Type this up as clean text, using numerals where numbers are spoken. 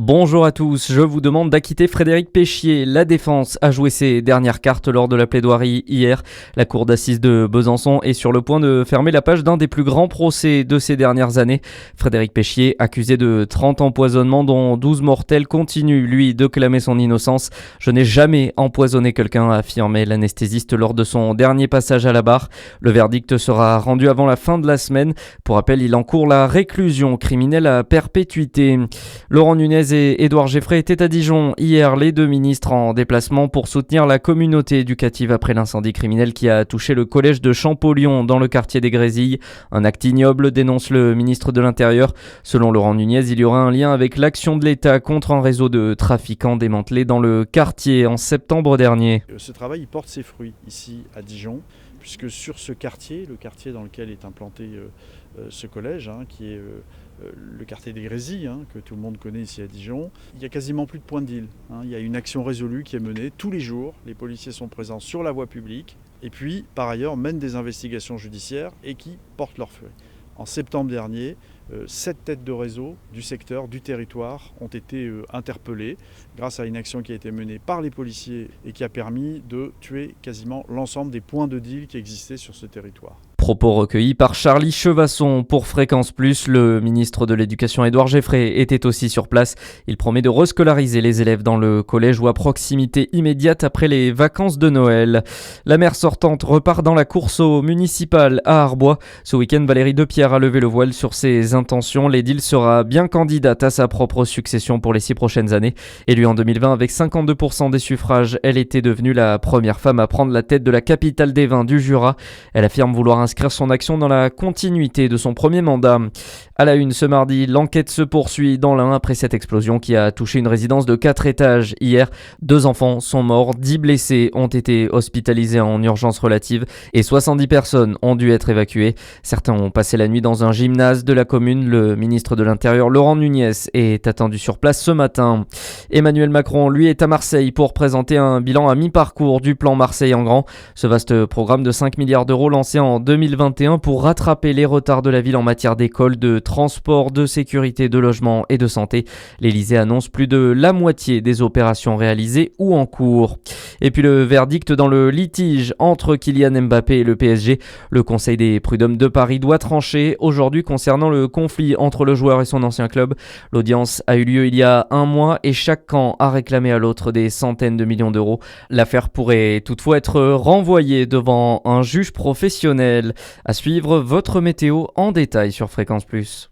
Bonjour à tous, je vous demande d'acquitter Frédéric Péchier. La défense a joué ses dernières cartes lors de la plaidoirie hier. La cour d'assises de Besançon est sur le point de fermer la page d'un des plus grands procès de ces dernières années. Frédéric Péchier, accusé de 30 empoisonnements dont 12 mortels, continue, lui, de clamer son innocence. Je n'ai jamais empoisonné quelqu'un, a affirmé l'anesthésiste lors de son dernier passage à la barre. Le verdict sera rendu avant la fin de la semaine. Pour rappel, il encourt la réclusion criminelle à perpétuité. Laurent Nunez et Édouard Geffray étaient à Dijon hier, les deux ministres en déplacement pour soutenir la communauté éducative après l'incendie criminel qui a touché le collège de Champollion dans le quartier des Grésilles. Un acte ignoble, dénonce le ministre de l'Intérieur. Selon Laurent Nunez, il y aura un lien avec l'action de l'État contre un réseau de trafiquants démantelé dans le quartier en septembre dernier. Ce travail porte ses fruits ici à Dijon, puisque sur ce quartier, le quartier dans lequel est implanté ce collège, qui est le quartier des Grésilles, que tout le monde connaît ici à Dijon, il n'y a quasiment plus de point de deal. Il y a une action résolue qui est menée tous les jours. Les policiers sont présents sur la voie publique et puis, par ailleurs, mènent des investigations judiciaires et qui portent leurs fruits. En septembre dernier, 7 têtes de réseau du secteur, du territoire, ont été interpellées grâce à une action qui a été menée par les policiers et qui a permis de tuer quasiment l'ensemble des points de deal qui existaient sur ce territoire. Propos recueillis par Charlie Chevasson pour Fréquence Plus. Le ministre de l'Éducation Édouard Geffray était aussi sur place. Il promet de rescolariser les élèves dans le collège ou à proximité immédiate après les vacances de Noël. La maire sortante repart dans la course au municipal à Arbois. Ce week-end, Valérie Depierre a levé le voile sur ses intentions. L'édile sera bien candidate à sa propre succession pour les 6 prochaines années. Élue en 2020 avec 52% des suffrages, elle était devenue la première femme à prendre la tête de la capitale des vins du Jura. Elle affirme vouloir inscrire son action dans la continuité de son premier mandat. À la une ce mardi, l'enquête se poursuit dans l'Ain après cette explosion qui a touché une résidence de 4 étages. Hier, 2 enfants sont morts, 10 blessés ont été hospitalisés en urgence relative et 70 personnes ont dû être évacuées. Certains ont passé la nuit dans un gymnase de la commune. Le ministre de l'Intérieur, Laurent Nunez, est attendu sur place ce matin. Emmanuel Macron, lui, est à Marseille pour présenter un bilan à mi-parcours du plan Marseille en grand. Ce vaste programme de 5 milliards d'euros lancé en 2021 pour rattraper les retards de la ville en matière d'école, de transport, de sécurité, de logement et de santé. L'Elysée annonce plus de la moitié des opérations réalisées ou en cours. Et puis le verdict dans le litige entre Kylian Mbappé et le PSG. Le Conseil des prud'hommes de Paris doit trancher aujourd'hui concernant le conflit entre le joueur et son ancien club. L'audience a eu lieu il y a un mois et chaque camp a réclamé à l'autre des centaines de millions d'euros. L'affaire pourrait toutefois être renvoyée devant un juge professionnel. À suivre votre météo en détail sur Fréquence Plus.